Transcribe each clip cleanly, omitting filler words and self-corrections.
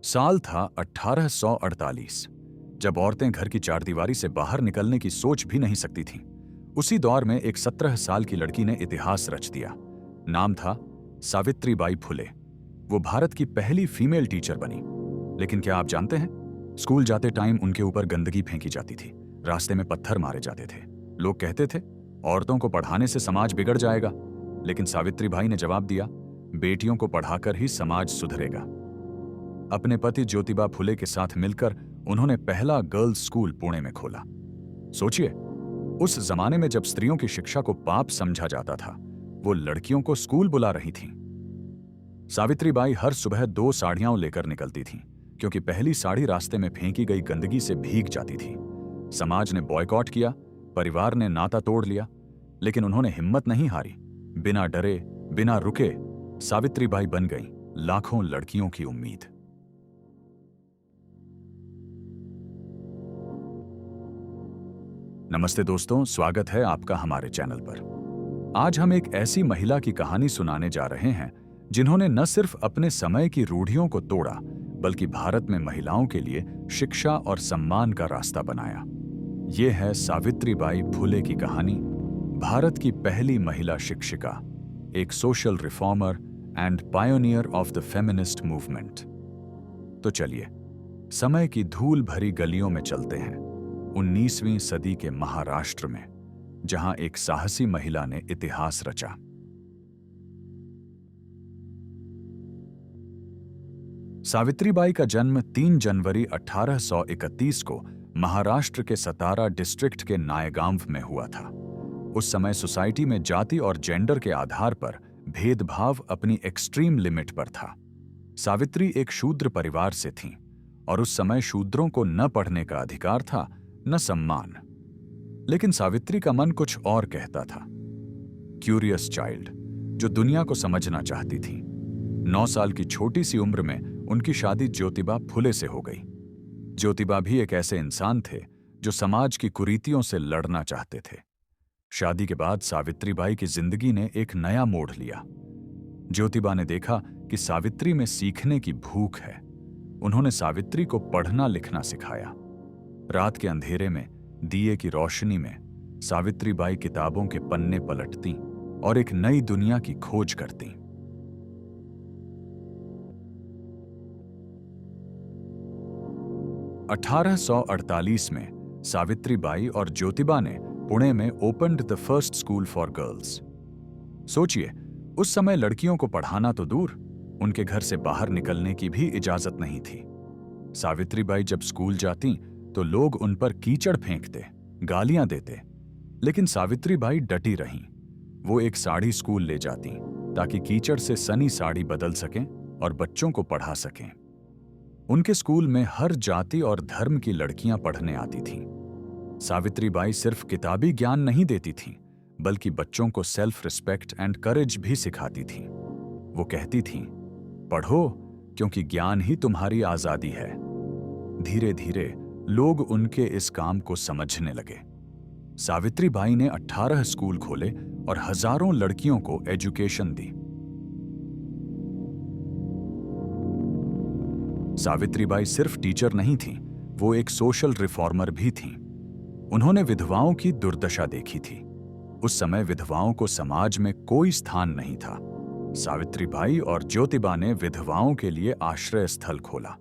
साल था 1848, जब औरतें घर की चारदीवारी से बाहर निकलने की सोच भी नहीं सकती थीं। उसी दौर में एक 17 साल की लड़की ने इतिहास रच दिया। नाम था सावित्रीबाई फुले। वो भारत की पहली फीमेल टीचर बनी। लेकिन क्या आप जानते हैं, स्कूल जाते टाइम उनके ऊपर गंदगी फेंकी जाती थी, रास्ते में पत्थर मारे जाते थे। लोग कहते थे औरतों को पढ़ाने से समाज बिगड़ जाएगा। लेकिन सावित्रीबाई ने जवाब दिया, बेटियों को पढ़ाकर ही समाज सुधरेगा। अपने पति ज्योतिबा फुले के साथ मिलकर उन्होंने पहला गर्ल्स स्कूल पुणे में खोला। सोचिए, उस जमाने में जब स्त्रियों की शिक्षा को पाप समझा जाता था, वो लड़कियों को स्कूल बुला रही थीं। सावित्रीबाई हर सुबह 2 साड़ियां लेकर निकलती थीं, क्योंकि पहली साड़ी रास्ते में फेंकी गई गंदगी से भीग जाती थी। समाज ने बॉयकॉट किया, परिवार ने नाता तोड़ लिया, लेकिन उन्होंने हिम्मत नहीं हारी। बिना डरे, बिना रुके सावित्रीबाई बन गईं लाखों लड़कियों की उम्मीद। नमस्ते दोस्तों, स्वागत है आपका हमारे चैनल पर। आज हम एक ऐसी महिला की कहानी सुनाने जा रहे हैं जिन्होंने न सिर्फ अपने समय की रूढ़ियों को तोड़ा, बल्कि भारत में महिलाओं के लिए शिक्षा और सम्मान का रास्ता बनाया। ये है सावित्रीबाई फुले की कहानी, भारत की पहली महिला शिक्षिका, एक social reformer and pioneer of the feminist movement. तो चलिए, समय की धूल भरी गलियों में चलते हैं, 19वीं सदी के महाराष्ट्र में, जहां एक साहसी महिला ने इतिहास रचा। सावित्रीबाई का जन्म 3 जनवरी 1831 को महाराष्ट्र के सतारा डिस्ट्रिक्ट के नायगांव में हुआ था। उस समय सोसाइटी में जाति और जेंडर के आधार पर भेदभाव अपनी एक्सट्रीम लिमिट पर था। सावित्री एक शूद्र परिवार से थीं, और उस समय शूद्रों को न पढ़ने का अधिकार था, न सम्मान। लेकिन सावित्री का मन कुछ और कहता था। क्यूरियस चाइल्ड, जो दुनिया को समझना चाहती थी। 9 साल की छोटी सी उम्र में उनकी शादी ज्योतिबा फुले से हो गई। ज्योतिबा भी एक ऐसे इंसान थे जो समाज की कुरीतियों से लड़ना चाहते थे। शादी के बाद सावित्रीबाई की जिंदगी ने एक नया मोड़ लिया। ज्योतिबा ने देखा कि सावित्री में सीखने की भूख है। उन्होंने सावित्री को पढ़ना लिखना सिखाया। रात के अंधेरे में दिए की रोशनी में सावित्रीबाई किताबों के पन्ने पलटती और एक नई दुनिया की खोज करती। (1848) में सावित्रीबाई और ज्योतिबा ने पुणे में opened the first school for girls. सोचिए, उस समय लड़कियों को पढ़ाना तो दूर, उनके घर से बाहर निकलने की भी इजाजत नहीं थी। सावित्रीबाई जब स्कूल जाती तो लोग उन पर कीचड़ फेंकते, गालियां देते, लेकिन सावित्रीबाई डटी रहीं। वो एक साड़ी स्कूल ले जाती ताकि कीचड़ से सनी साड़ी बदल सकें और बच्चों को पढ़ा सकें। उनके स्कूल में हर जाति और धर्म की लड़कियां पढ़ने आती थीं। सावित्रीबाई सिर्फ किताबी ज्ञान नहीं देती थीं, बल्कि बच्चों को सेल्फ रिस्पेक्ट एंड करेज भी सिखाती थीं। वो कहती थीं, पढ़ो, क्योंकि ज्ञान ही तुम्हारी आजादी है। धीरे धीरे लोग उनके इस काम को समझने लगे। सावित्रीबाई ने 18 स्कूल खोले और हजारों लड़कियों को एजुकेशन दी। सावित्रीबाई सिर्फ टीचर नहीं थीं, वो एक सोशल रिफॉर्मर भी थीं। उन्होंने विधवाओं की दुर्दशा देखी थी। उस समय विधवाओं को समाज में कोई स्थान नहीं था। सावित्रीबाई और ज्योतिबा ने विधवाओं के लिए आश्रय स्थल खोला।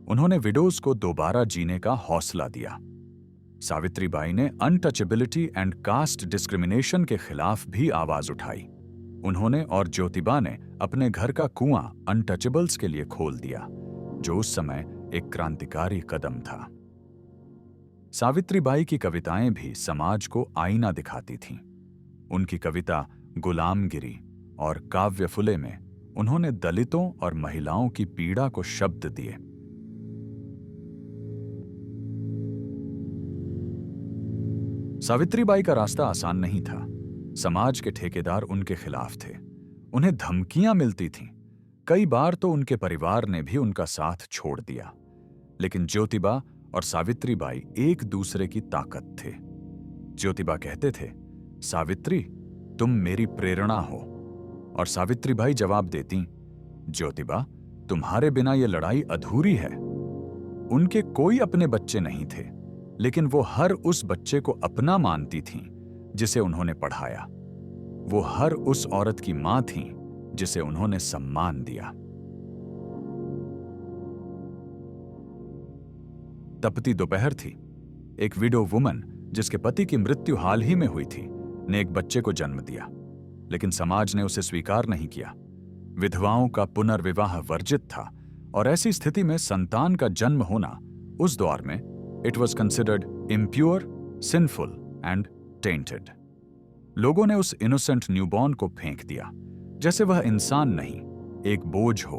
उन्होंने विडोज को दोबारा जीने का हौसला दिया। सावित्रीबाई ने अनटचेबिलिटी एंड कास्ट डिस्क्रिमिनेशन के खिलाफ भी आवाज उठाई। उन्होंने और ज्योतिबा ने अपने घर का कुआं अनटचेबल्स के लिए खोल दिया, जो उस समय एक क्रांतिकारी कदम था। सावित्रीबाई की कविताएं भी समाज को आईना दिखाती थीं। उनकी कविता गुलामगिरी और काव्य फुले में उन्होंने दलितों और महिलाओं की पीड़ा को शब्द दिए। सावित्रीबाई का रास्ता आसान नहीं था। समाज के ठेकेदार उनके खिलाफ थे। उन्हें धमकियां मिलती थीं। कई बार तो उनके परिवार ने भी उनका साथ छोड़ दिया। लेकिन ज्योतिबा और सावित्रीबाई एक दूसरे की ताकत थे। ज्योतिबा कहते थे, सावित्री, तुम मेरी प्रेरणा हो। और सावित्रीबाई जवाब देती, ज्योतिबा, तुम्हारे बिना ये लड़ाई अधूरी है। उनके कोई अपने बच्चे नहीं थे, लेकिन वो हर उस बच्चे को अपना मानती थीं जिसे उन्होंने पढ़ाया। वो हर उस औरत की मां थीं जिसे उन्होंने सम्मान दिया। तपती दोपहर थी। एक विडो वुमन जिसके पति की मृत्यु हाल ही में हुई थी ने एक बच्चे को जन्म दिया, लेकिन समाज ने उसे स्वीकार नहीं किया। विधवाओं का पुनर्विवाह वर्जित था और ऐसी स्थिति में संतान का जन्म होना उस दौर में it was considered impure, sinful and tainted. लोगों ने उस इनोसेंट न्यूबॉर्न को फेंक दिया जैसे वह इंसान नहीं, एक बोझ हो।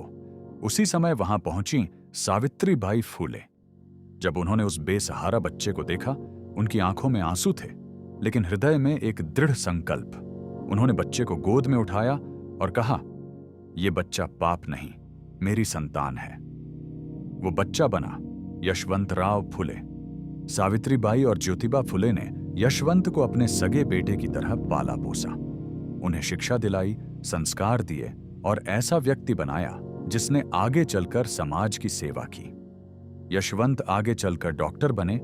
उसी समय वहां पहुंची सावित्रीबाई फूले। जब उन्होंने उस बेसहारा बच्चे को देखा, उनकी आंखों में आंसू थे, लेकिन हृदय में एक दृढ़ संकल्प। उन्होंने बच्चे को गोद में उठाया और कहा, यह बच्चा पाप नहीं, मेरी संतान है। वो बच्चा बना यशवंतराव फुले। सावित्रीबाई और ज्योतिबा फुले ने यशवंत को अपने सगे बेटे की तरह पाला पोसा, उन्हें शिक्षा दिलाई, संस्कार दिए और ऐसा व्यक्ति बनाया जिसने आगे चलकर समाज की सेवा की। यशवंत आगे चलकर डॉक्टर बने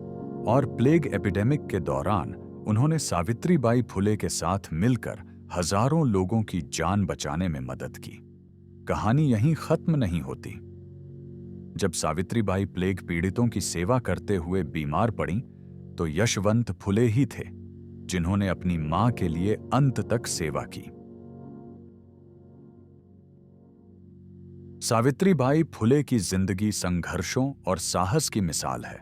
और प्लेग एपिडेमिक के दौरान उन्होंने सावित्रीबाई फुले के साथ मिलकर हजारों लोगों की जान बचाने में मदद की। कहानी यहीं खत्म नहीं होती। जब सावित्रीबाई प्लेग पीड़ितों की सेवा करते हुए बीमार पड़ीं, तो यशवंत फुले ही थे जिन्होंने अपनी मां के लिए अंत तक सेवा की। सावित्रीबाई फुले की जिंदगी संघर्षों और साहस की मिसाल है।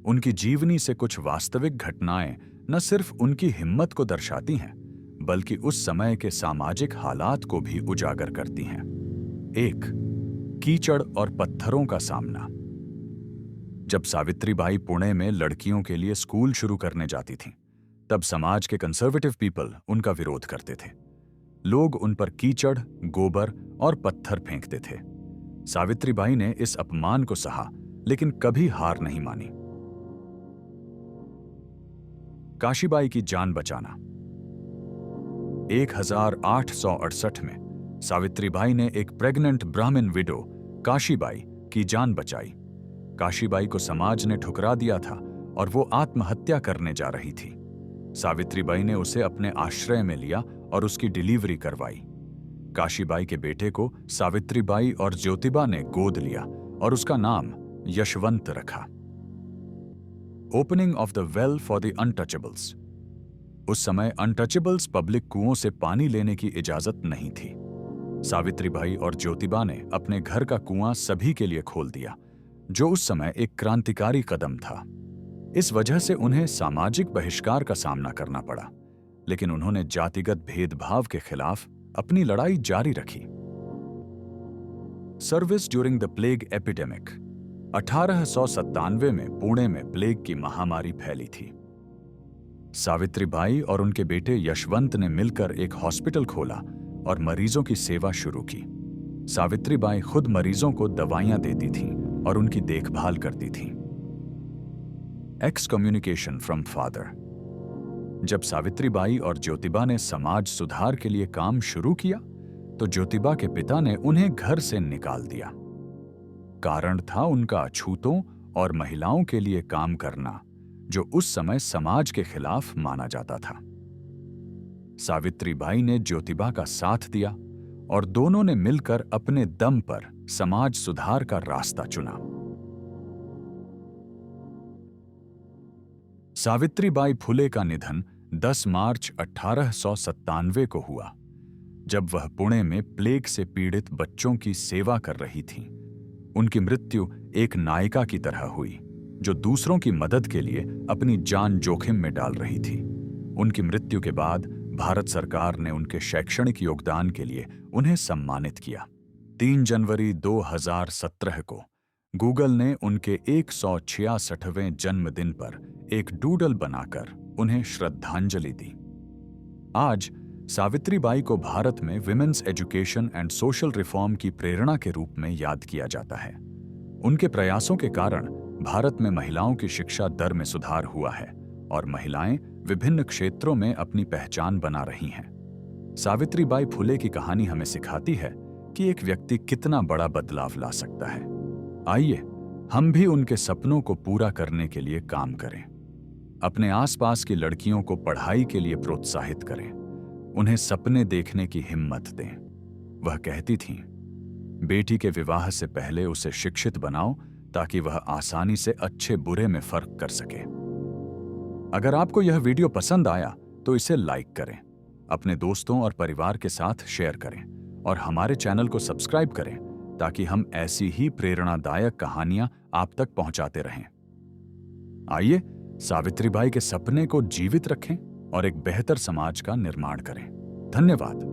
उनकी जीवनी से कुछ वास्तविक घटनाएं न सिर्फ उनकी हिम्मत को दर्शाती हैं, बल्कि उस समय के सामाजिक हालात को भी उजागर करती हैं। 1. कीचड़ और पत्थरों का सामना। जब सावित्रीबाई पुणे में लड़कियों के लिए स्कूल शुरू करने जाती थीं, तब समाज के कंजर्वेटिव पीपल उनका विरोध करते थे। लोग उन पर कीचड़, गोबर और पत्थर फेंकते थे। सावित्रीबाई ने इस अपमान को सहा, लेकिन कभी हार नहीं मानी। काशीबाई की जान बचाना। 1868 में सावित्रीबाई ने एक प्रेग्नेंट ब्राह्मण विडो काशीबाई की जान बचाई। काशीबाई को समाज ने ठुकरा दिया था और वो आत्महत्या करने जा रही थी। सावित्रीबाई ने उसे अपने आश्रय में लिया और उसकी डिलीवरी करवाई। काशीबाई के बेटे को सावित्रीबाई और ज्योतिबा ने गोद लिया और उसका नाम यशवंत रखा। Opening of the well for the untouchables. उस समय अनटचेबल्स पब्लिक कुओं से पानी लेने की इजाजत नहीं थी। सावित्रीबाई और ज्योतिबा ने अपने घर का कुआं सभी के लिए खोल दिया, जो उस समय एक क्रांतिकारी कदम था। इस वजह से उन्हें सामाजिक बहिष्कार का सामना करना पड़ा, लेकिन उन्होंने जातिगत भेदभाव के खिलाफ अपनी लड़ाई जारी रखी। Service during the plague epidemic. 1897 में पुणे में प्लेग की महामारी फैली थी। सावित्रीबाई और उनके बेटे यशवंत ने मिलकर एक हॉस्पिटल खोला और मरीजों की सेवा शुरू की। सावित्रीबाई खुद मरीजों को दवाइयां देती थीं और उनकी देखभाल करती थीं। एक्सकम्युनिकेशन फ्रॉम फादर। जब सावित्रीबाई और ज्योतिबा ने समाज सुधार के लिए काम शुरू किया, तो ज्योतिबा के पिता ने उन्हें घर से निकाल दिया। कारण था उनका अछूतों और महिलाओं के लिए काम करना, जो उस समय समाज के खिलाफ माना जाता था। सावित्रीबाई ने ज्योतिबा का साथ दिया और दोनों ने मिलकर अपने दम पर समाज सुधार का रास्ता चुना। सावित्रीबाई फुले का निधन 10 मार्च 1897 को हुआ, जब वह पुणे में प्लेग से पीड़ित बच्चों की सेवा कर रही थीं। उनकी मृत्यु एक नायिका की तरह हुई, जो दूसरों की मदद के लिए अपनी जान जोखिम में डाल रही थी। उनकी मृत्यु के बाद भारत सरकार ने उनके शैक्षणिक योगदान के लिए उन्हें सम्मानित किया। 3 जनवरी 2017 को गूगल ने उनके 166वें जन्मदिन पर एक डूडल बनाकर उन्हें श्रद्धांजलि दी। आज सावित्रीबाई को भारत में women's education and social reform की प्रेरणा के रूप में याद किया जाता है। उनके प्रयासों के कारण भारत में महिलाओं की शिक्षा दर में सुधार हुआ है और महिलाएं विभिन्न क्षेत्रों में अपनी पहचान बना रही हैं। सावित्रीबाई फुले की कहानी हमें सिखाती है कि एक व्यक्ति कितना बड़ा बदलाव ला सकता है। आइए हम भी उनके सपनों को पूरा करने के लिए काम करें। अपने आसपास की लड़कियों को पढ़ाई के लिए प्रोत्साहित करें, उन्हें सपने देखने की हिम्मत दें। वह कहती थीं, बेटी के विवाह से पहले उसे शिक्षित बनाओ ताकि वह आसानी से अच्छे बुरे में फर्क कर सके। अगर आपको यह वीडियो पसंद आया तो इसे लाइक करें, अपने दोस्तों और परिवार के साथ शेयर करें और हमारे चैनल को सब्सक्राइब करें ताकि हम ऐसी ही प्रेरणादायक कहानियां आप तक पहुंचाते रहें। आइए सावित्रीबाई के सपने को जीवित रखें और एक बेहतर समाज का निर्माण करें। धन्यवाद।